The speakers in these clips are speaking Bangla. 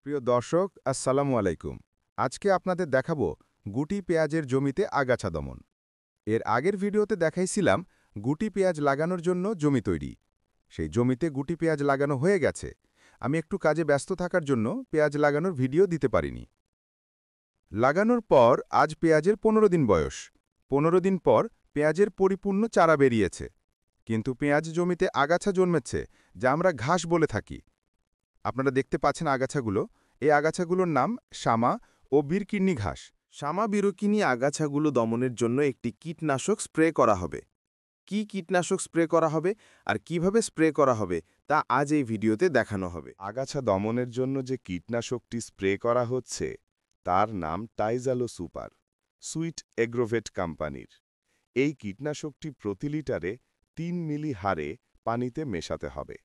প্রিয় দর্শক, আসসালামু আলাইকুম। আজকে আপনাদের দেখাবো গুটি পেঁয়াজের জমিতে আগাছা দমন। এর আগের ভিডিওতে দেখাইছিলাম গুটি পেঁয়াজ লাগানোর জন্য জমি তৈরি। সেই জমিতে গুটি পেঁয়াজ লাগানো হয়ে গেছে। আমি একটু কাজে ব্যস্ত থাকার জন্য পেঁয়াজ লাগানোর ভিডিও দিতে পারিনি। লাগানোর পর আজ পেঁয়াজের ১৫ দিন বয়স। ১৫ দিন পর পেঁয়াজের পরিপূর্ণ চারা বেরিয়েছে। কিন্তু পেঁয়াজ জমিতে আগাছা জন্মেছে, যা আমরা ঘাস বলে থাকি। আপনারা দেখতে পাচ্ছেন আগাছাগুলো। এই আগাছাগুলোর নাম শামা ও বীরকিন্নি ঘাস। শামা বিরোকিনী আগাছাগুলো দমনের জন্য একটি কীটনাশক স্প্রে করা হবে। কি কীটনাশক স্প্রে করা হবে আর কিভাবে স্প্রে করা হবে তা আজ এই ভিডিওতে দেখানো হবে। আগাছা দমনের জন্য যে কীটনাশকটি স্প্রে করা হচ্ছে তার নাম টাইজালো সুপার, সুইট এগ্রোভেট কোম্পানির। এই কীটনাশকটি প্রতি লিটারে ৩ মিলি হারে পানিতে মেশাতে হবে।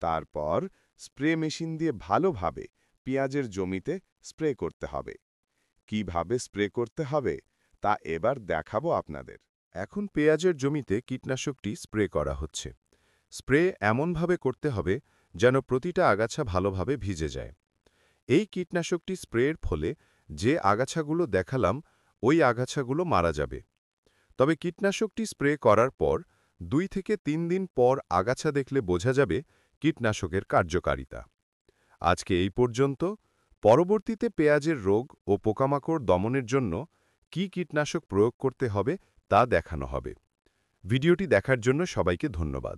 তারপর স্প্রে মেশিন দিয়ে ভালোভাবে পেঁয়াজের জমিতে স্প্রে করতে হবে। কিভাবে স্প্রে করতে হবে তা এবার দেখাবো আপনাদের। এখন পেঁয়াজের জমিতে কীটনাশকটি স্প্রে করা হচ্ছে। স্প্রে এমনভাবে করতে হবে যেন প্রতিটা আগাছা ভালোভাবে ভিজে যায়। এই কীটনাশকটি স্প্রের ফলে যে আগাছাগুলো দেখালাম ওই আগাছাগুলো মারা যাবে। তবে কীটনাশকটি স্প্রে করার পর ২ থেকে ৩ দিন পর আগাছা দেখলে বোঝা যাবে কীটনাশকের কার্যকারিতা। আজকে এই পর্যন্ত। পরবর্তীতে পেঁয়াজের রোগ ও পোকামাকড় দমনের জন্য কি কীটনাশক প্রয়োগ করতে হবে তা দেখানো হবে। ভিডিওটি দেখার জন্য সবাইকে ধন্যবাদ।